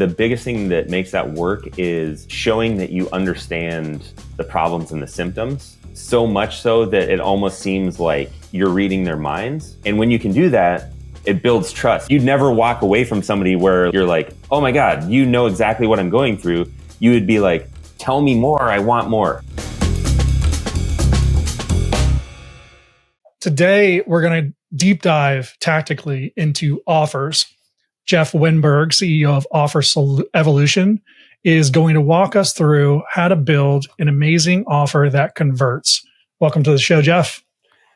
the biggest thing that makes that work is showing that you understand the problems and the symptoms, so much so that it almost seems like you're reading their minds. And when you can do that, it builds trust. You'd never walk away from somebody where you're like, oh my God, you know exactly what I'm going through. You would be like, tell me more, I want more. Today, we're going to deep dive tactically into offers. Jeff Wenberg, CEO of Offer Evolution, is going to walk us through how to build an amazing offer that converts. Welcome to the show, Jeff.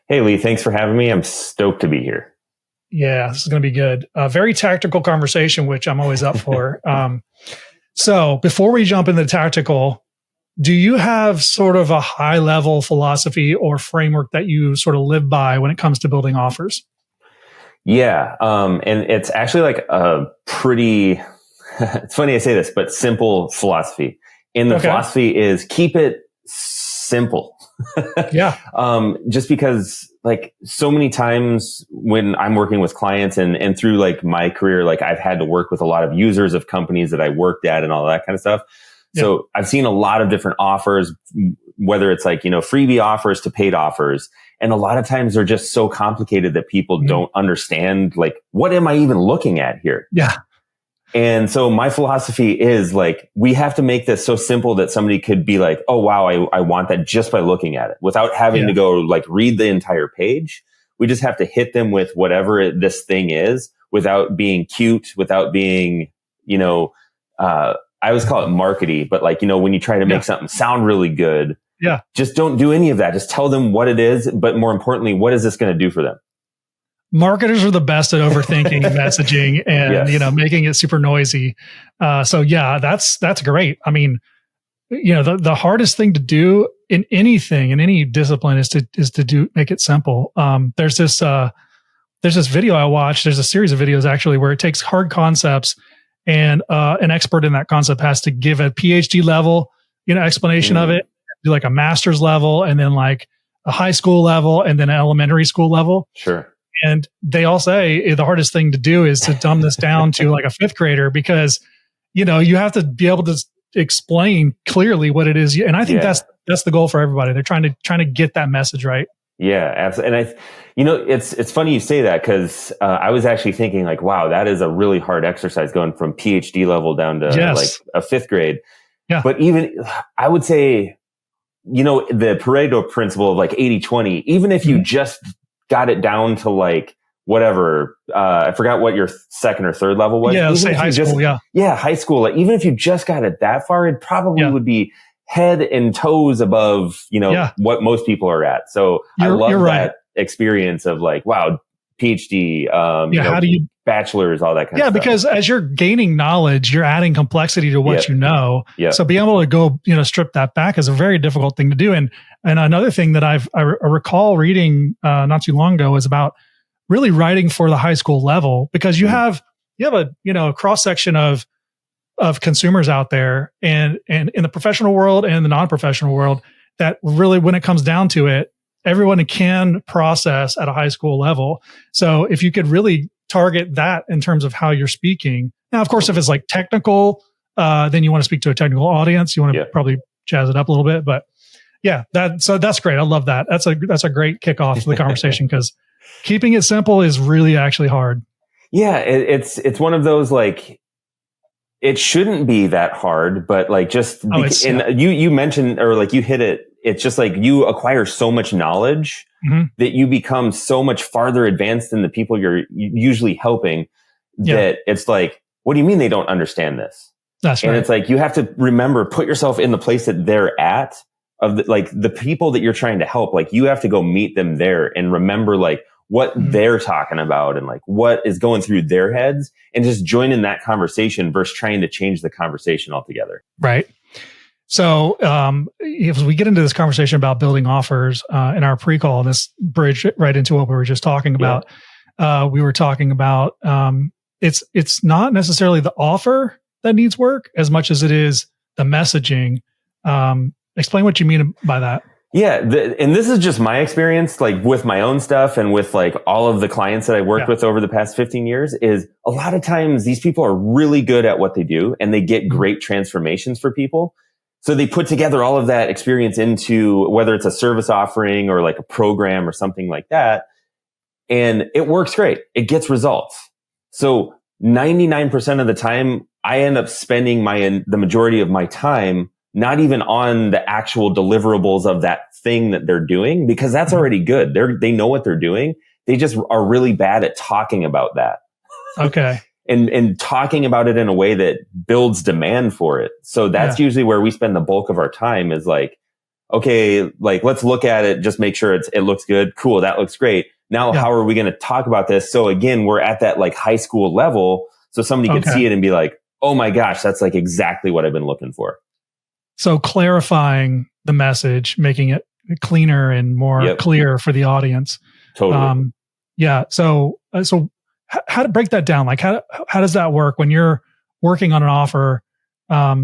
Hey, Lee, thanks for having me. I'm stoked to be here. Yeah, this is going to be good. A very tactical conversation, which I'm always up for. So before we jump into the tactical, do you have sort of a high level philosophy or framework that you sort of live by when it comes to building offers? Yeah. And it's actually like a pretty, it's funny I say this, but simple philosophy. And the philosophy is keep it simple. Yeah. Just because like so many times when I'm working with clients and through like my career, like I've had to work with a lot of users of companies that I worked at and all that kind of stuff. So I've seen a lot of different offers, whether it's like, freebie offers to paid offers. And a lot of times they're just so complicated that people don't understand, like, what am I even looking at here? Yeah. And so my philosophy is like, we have to make this so simple that somebody could be like, oh, wow, I want that just by looking at it without having to go like read the entire page. We just have to hit them with whatever this thing is without being cute, without being, I always call it markety, but like, when you try to make something sound really good, just don't do any of that. Just tell them what it is. But more importantly, what is this going to do for them? Marketers are the best at overthinking messaging and, making it super noisy. So that's great. I mean, the hardest thing to do in anything, in any discipline is to make it simple. There's this video I watched. There's a series of videos actually where it takes hard concepts and an expert in that concept has to give a PhD level, explanation of it, do like a master's level, and then like a high school level, and then an elementary school level. Sure. And they all say the hardest thing to do is to dumb this down to like a fifth grader because, you have to be able to explain clearly what it is. And I think that's the goal for everybody. They're trying to get that message right. Yeah, absolutely. And it's funny you say that because I was actually thinking like, wow, that is a really hard exercise going from PhD level down to like a fifth grade. Yeah. But even I would say, the Pareto principle of like 80-20, even if you just got it down to like whatever, I forgot what your second or third level was. Yeah, say high school. Yeah, high school. Like, even if you just got it that far, it probably would be head and toes above, what most people are at. So I love that experience of like, wow, PhD, how do you bachelor's, all that kind of stuff. Yeah, because as you're gaining knowledge, you're adding complexity to what you know. So being able to go, strip that back is a very difficult thing to do. And another thing that I recall reading not too long ago is about really writing for the high school level, because you have a cross section of consumers out there and in the professional world and the non-professional world that really, when it comes down to it, everyone can process at a high school level. So if you could really target that in terms of how you're speaking. Now, of course, if it's like technical, then you want to speak to a technical audience. You want to probably jazz it up a little bit, but that's great. I love that. That's a great kickoff to the conversation because keeping it simple is really actually hard. Yeah. It's one of those, like, it shouldn't be that hard, but like you mentioned, or like you hit it. It's just like you acquire so much knowledge that you become so much farther advanced than the people you're usually helping that it's like, what do you mean they don't understand this? That's right. And it's like, you have to remember, put yourself in the place that they're at, of the people that you're trying to help. Like, you have to go meet them there and remember like what they're talking about and like what is going through their heads, and just join in that conversation versus trying to change the conversation altogether. Right. So, if we get into this conversation about building offers, in our pre-call, this bridge right into what we were just talking about, we were talking about, it's not necessarily the offer that needs work as much as it is the messaging. Explain what you mean by that. Yeah. And this is just my experience, like with my own stuff and with like all of the clients that I worked with over the past 15 years is a lot of times these people are really good at what they do and they get great transformations for people. So they put together all of that experience into whether it's a service offering or like a program or something like that. And it works great. It gets results. So 99% of the time I end up spending the majority of my time not even on the actual deliverables of that thing that they're doing, because that's already good. They know what they're doing. They just are really bad at talking about that. Okay. and talking about it in a way that builds demand for it. So that's usually where we spend the bulk of our time is like, okay, like let's look at it, just make sure it looks good. Cool. That looks great. Now, how are we going to talk about this? So again, we're at that like high school level. So somebody could see it and be like, oh my gosh, that's like exactly what I've been looking for. So clarifying the message, making it cleaner and more clear for the audience. Totally. So how to break that down? Like how does that work when you're working on an offer? I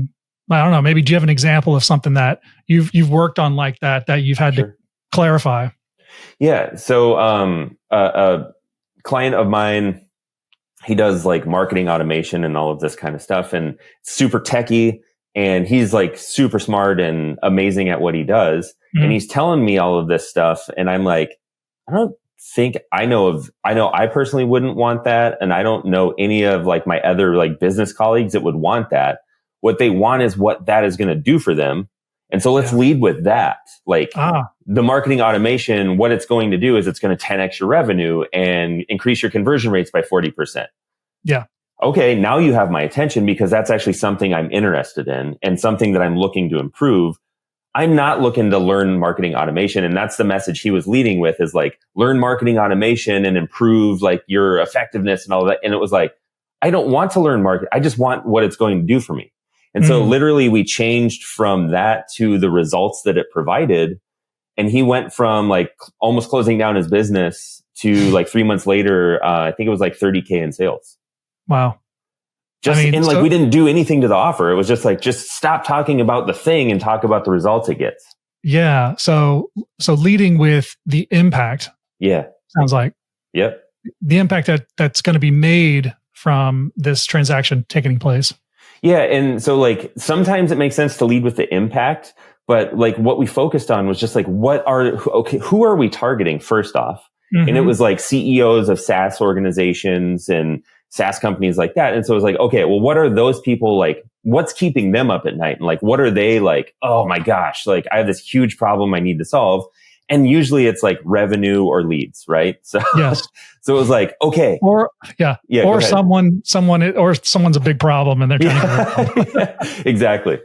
don't know. Maybe do you have an example of something that you've worked on like that you've had to clarify? Yeah. So a client of mine, he does like marketing automation and all of this kind of stuff, and super techie. And he's like super smart and amazing at what he does. Mm-hmm. And he's telling me all of this stuff. And I'm like, I don't think I know I personally wouldn't want that. And I don't know any of like my other like business colleagues that would want that. What they want is what that is going to do for them. And so let's lead with that. Like the marketing automation, what it's going to do is it's going to 10x your revenue and increase your conversion rates by 40%. Yeah. Okay, now you have my attention because that's actually something I'm interested in and something that I'm looking to improve. I'm not looking to learn marketing automation. And that's the message he was leading with is like, learn marketing automation and improve like your effectiveness and all that. And it was like, I don't want to learn marketing. I just want what it's going to do for me. And so literally we changed from that to the results that it provided. And he went from like almost closing down his business to like 3 months later, I think it was like 30K in sales. Wow. We didn't do anything to the offer. It was just like, just stop talking about the thing and talk about the results it gets. Yeah. So leading with the impact. Yeah. Sounds like. Yep. The impact that's going to be made from this transaction taking place. Yeah. And so like, sometimes it makes sense to lead with the impact, but like what we focused on was just like, who are we targeting first off? Mm-hmm. And it was like CEOs of SaaS organizations and SaaS companies like that. And so it was like, okay, well, what are those people like? What's keeping them up at night? And like, what are they like? Oh my gosh, like I have this huge problem I need to solve. And usually it's like revenue or leads, right? So, so it was like, okay. Or someone's a big problem and they're trying to exactly.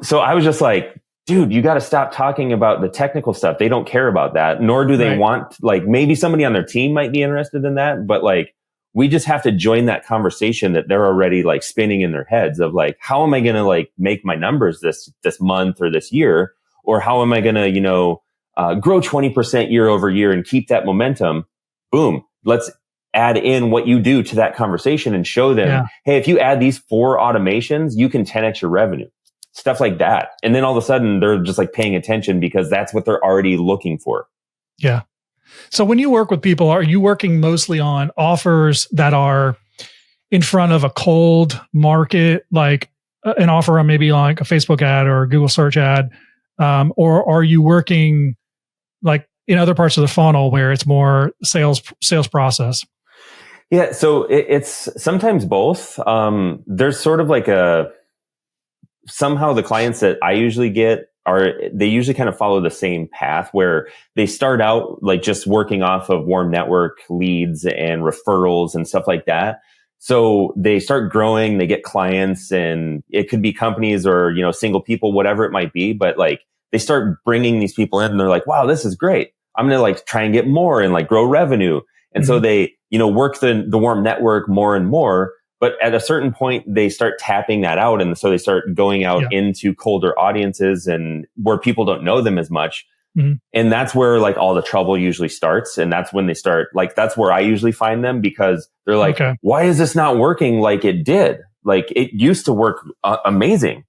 So I was just like, dude, you got to stop talking about the technical stuff. They don't care about that, nor do they want, like, maybe somebody on their team might be interested in that, but like, we just have to join that conversation that they're already like spinning in their heads of like, how am I going to like make my numbers this month or this year? Or how am I going to, grow 20% year over year and keep that momentum? Boom. Let's add in what you do to that conversation and show them, hey, if you add these 4 automations, you can 10x your revenue. Stuff like that. And then all of a sudden they're just like paying attention because that's what they're already looking for. Yeah. So when you work with people, are you working mostly on offers that are in front of a cold market, like an offer on maybe like a Facebook ad or a Google search ad? Or are you working like in other parts of the funnel where it's more sales process? Yeah. So it's sometimes both. There's sort of like somehow the clients that I usually get they usually kind of follow the same path where they start out like just working off of warm network leads and referrals and stuff like that. So they start growing, they get clients, and it could be companies or, single people, whatever it might be. But like they start bringing these people in and they're like, wow, this is great. I'm going to like try and get more and like grow revenue. And so they, work the warm network more and more. But at a certain point, they start tapping that out. And so they start going out into colder audiences and where people don't know them as much. Mm-hmm. And that's where like all the trouble usually starts. And that's when they start, like, that's where I usually find them because they're like, why is this not working like it did? Like it used to work amazing.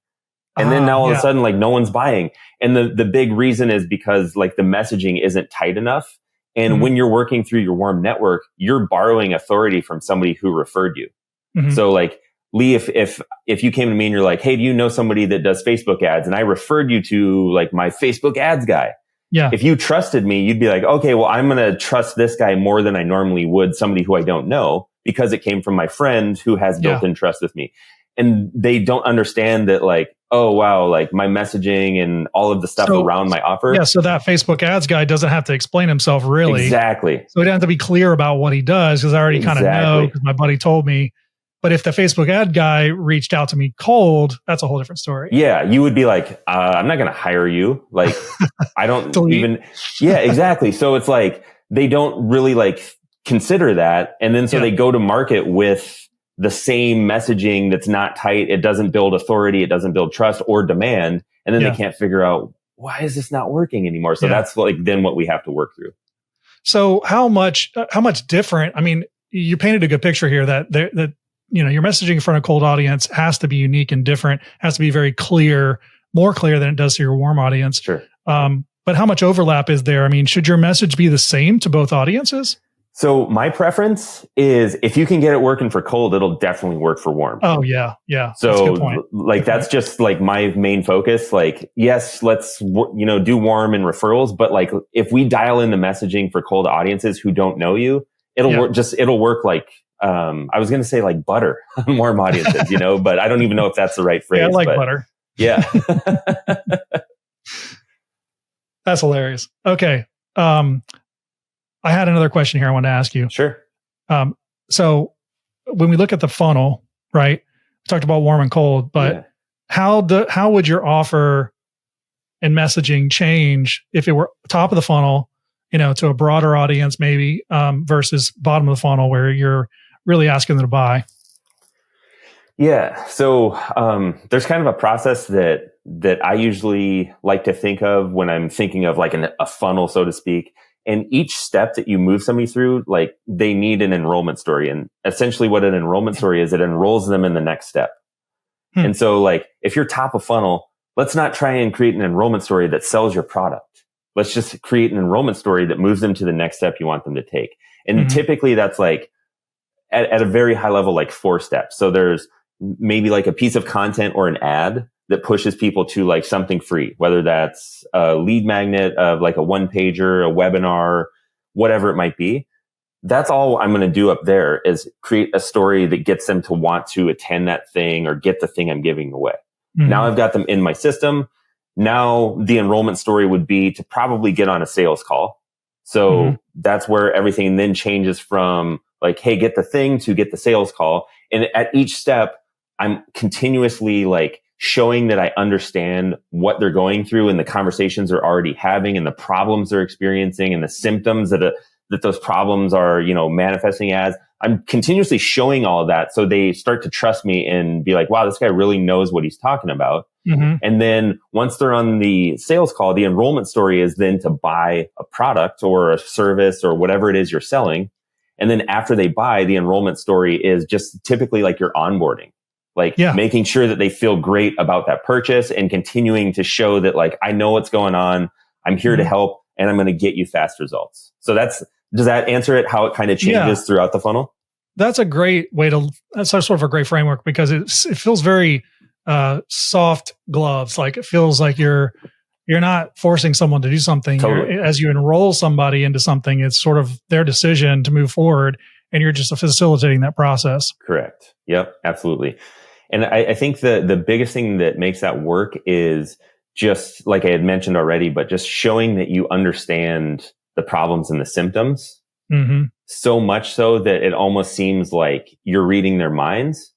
And then now all of a sudden, like no one's buying. And the big reason is because like the messaging isn't tight enough. And when you're working through your warm network, you're borrowing authority from somebody who referred you. So like Lee, if you came to me and you're like, hey, do you know somebody that does Facebook ads? And I referred you to like my Facebook ads guy. Yeah. If you trusted me, you'd be like, okay, well, I'm going to trust this guy more than I normally would somebody who I don't know because it came from my friend who has built-in trust with me. And they don't understand that like, oh, wow, like my messaging and all of the stuff around my offer. Yeah. So that Facebook ads guy doesn't have to explain himself really. Exactly. So he doesn't have to be clear about what he does because I already kind of know because my buddy told me. But if the Facebook ad guy reached out to me cold, that's a whole different story. Yeah. You would be like, I'm not going to hire you. Like, I don't even. Yeah, exactly. So it's like, they don't really like consider that. And then so they go to market with the same messaging that's not tight. It doesn't build authority. It doesn't build trust or demand. And then they can't figure out why is this not working anymore? So that's like then what we have to work through. So how much different? I mean, you painted a good picture here that you know, your messaging in front of a cold audience has to be unique and different, has to be very clear, more clear than it does to your warm audience. Sure. But how much overlap is there? I mean, should your message be the same to both audiences? So my preference is if you can get it working for cold, it'll definitely work for warm. Oh yeah. Yeah. So that's a good point. Like that's just like my main focus. Like, yes, let's, you know, do warm and referrals. But like if we dial in the messaging for cold audiences who don't know you, it'll work. It'll work like, I was going to say like butter on warm audiences, you know, but I don't even know if that's the right phrase. Yeah, I like butter. Yeah. That's hilarious. Okay. I had another question here I wanted to ask you. Sure. So when we look at the funnel, right? We talked about warm and cold, but how would your offer and messaging change if it were top of the funnel, you know, to a broader audience maybe, versus bottom of the funnel where you're really asking them to buy? Yeah. So there's kind of a process that I usually like to think of when I'm thinking of like a funnel, so to speak. And each step that you move somebody through, like they need an enrollment story. And essentially what an enrollment story is, it enrolls them in the next step. And so like if you're top of funnel, let's not try and create an enrollment story that sells your product. Let's just create an enrollment story that moves them to the next step you want them to take. And typically that's like at a very high level, like 4 steps. So there's maybe like a piece of content or an ad that pushes people to like something free, whether that's a lead magnet of like a 1-pager, a webinar, whatever it might be. That's all I'm going to do up there is create a story that gets them to want to attend that thing or get the thing I'm giving away. Now I've got them in my system. Now the enrollment story would be to probably get on a sales call. So that's where everything then changes from like, hey, get the thing to get the sales call. And at each step, I'm continuously like showing that I understand what they're going through and the conversations they're already having and the problems they're experiencing and the symptoms that those problems are, you know, manifesting as. I'm continuously showing all of that. So they start to trust me and be like, wow, this guy really knows what he's talking about. And then once they're on the sales call, the enrollment story is then to buy a product or a service or whatever it is you're selling. And then after they buy, the enrollment story is just typically like your onboarding. Like making sure that they feel great about that purchase and continuing to show that like, I know what's going on. I'm here to help and I'm going to get you fast results. So does that answer it? How it kind of changes throughout the funnel? That's a great way that's sort of a great framework because it feels very soft gloves. Like it feels like you're not forcing someone to do something. Totally. As you enroll somebody into something, it's sort of their decision to move forward and you're just facilitating that process. Correct. Yep. Absolutely. And I think the biggest thing that makes that work is just like I had mentioned already, but just showing that you understand the problems and the symptoms so much so that it almost seems like you're reading their minds.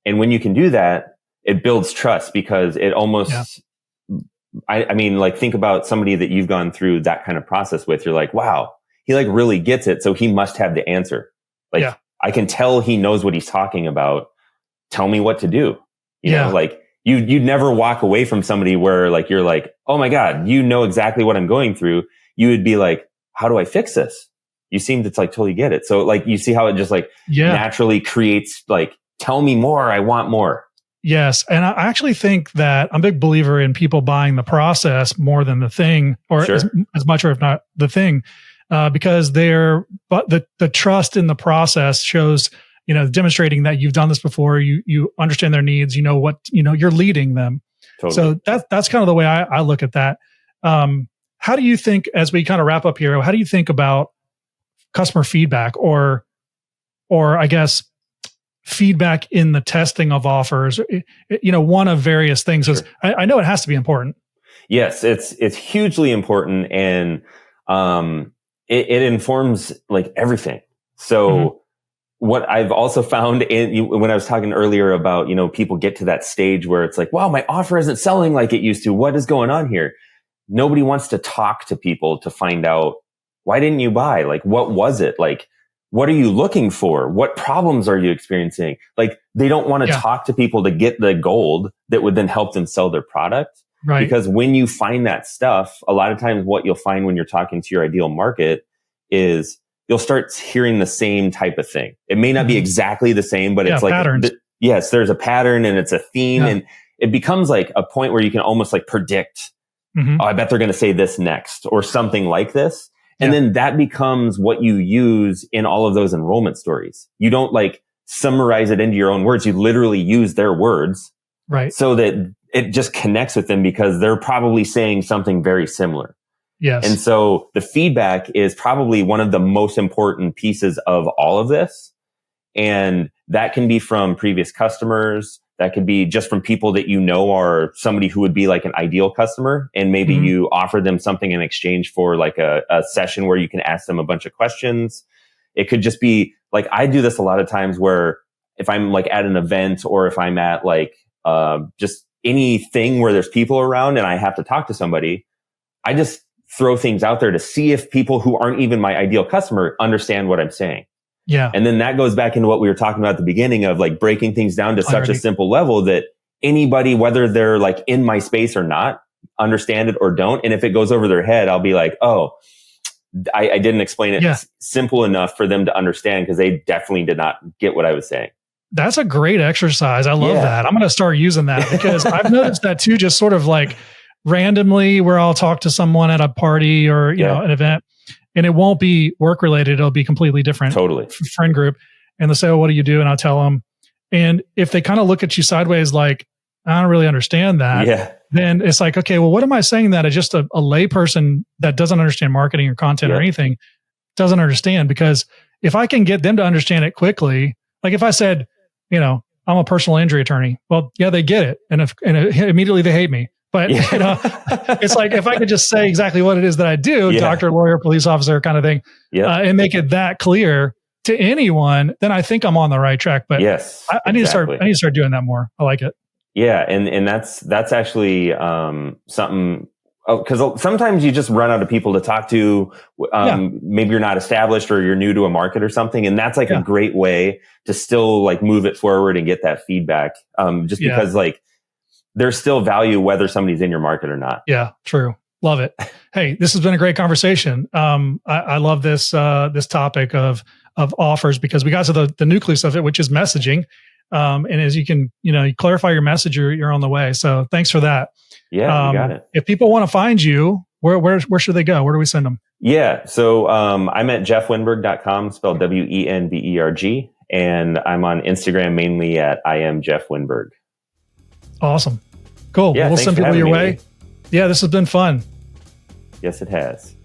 And when you can do that, it builds trust because it almost, I mean, like think about somebody that you've gone through that kind of process with. You're like, wow, he like really gets it. So he must have the answer. Like I can tell he knows what he's talking about. Tell me what to do. You know, like you'd never walk away from somebody where like, you're like, oh my God, you know exactly what I'm going through. You would be like, how do I fix this? You seem to like totally get it. So like, you see how it just like naturally creates like, tell me more. I want more. Yes. And I actually think that I'm a big believer in people buying the process more than the thing, or Sure. as much, or if not the thing, because but the trust in the process shows, demonstrating that you've done this before, you understand their needs, you're leading them. Totally. So that's kind of the way I look at that. How do you think, as we kind of wrap up here, how do you think about customer feedback or I guess feedback in the testing of offers, one of various things? Sure. I know it has to be important. Yes, it's hugely important, and it informs like everything. So what I've also found when I was talking earlier about, people get to that stage where it's like, wow, my offer isn't selling like it used to. What is going on here? Nobody wants to talk to people to find out, why didn't you buy? Like, what was it? Like, what are you looking for? What problems are you experiencing? Like, they don't want to talk to people to get the gold that would then help them sell their product. Right. Because when you find that stuff, a lot of times what you'll find when you're talking to your ideal market is you'll start hearing the same type of thing. It may not be exactly the same, but it's like, patterns. Yes, there's a pattern and it's a theme, and it becomes like a point where you can almost like predict, oh, I bet they're going to say this next or something like this. And then that becomes what you use in all of those enrollment stories. You don't like summarize it into your own words. You literally use their words, right? So that it just connects with them because they're probably saying something very similar. Yes. And so the feedback is probably one of the most important pieces of all of this. And that can be from previous customers. That could be just from people that are somebody who would be like an ideal customer. And maybe you offer them something in exchange for like a session where you can ask them a bunch of questions. It could just be like, I do this a lot of times where if I'm like at an event or if I'm at like just anything where there's people around and I have to talk to somebody, I just throw things out there to see if people who aren't even my ideal customer understand what I'm saying. Yeah. And then that goes back into what we were talking about at the beginning of like breaking things down to such a simple level that anybody, whether they're like in my space or not, understand it or don't. And if it goes over their head, I'll be like, oh, I didn't explain it simple enough for them to understand because they definitely did not get what I was saying. That's a great exercise. I love that. I'm going to start using that because I've noticed that too, just sort of like randomly where I'll talk to someone at a party or, an event. And it won't be work related. It'll be completely different. Totally. Friend group. And they'll say, oh, what do you do? And I'll tell them. And if they kind of look at you sideways, like, I don't really understand that. Then it's like, okay, well, what am I saying that just a lay person that doesn't understand marketing or content or anything doesn't understand? Because if I can get them to understand it quickly, like if I said, I'm a personal injury attorney. Well, they get it. And immediately they hate me. But, it's like, if I could just say exactly what it is that I do, doctor, lawyer, police officer kind of thing, and make it that clear to anyone, then I think I'm on the right track. But I need to start doing that more. I like it. Yeah. And that's actually, something, because sometimes you just run out of people to talk to. Maybe you're not established or you're new to a market or something. And that's like a great way to still like move it forward and get that feedback. Because like, there's still value whether somebody's in your market or not. Yeah, true. Love it. Hey, this has been a great conversation. I love this topic of offers because we got to the nucleus of it, which is messaging. And as you can, you clarify your message, you're on the way. So thanks for that. Yeah, you got it. If people want to find you, where should they go? Where do we send them? Yeah. So I'm at jeffwenberg.com, spelled Wenberg. And I'm on Instagram mainly at I am Jeff Wenberg. Awesome. Cool. We'll send people your way. Yeah, this has been fun. Yes, it has.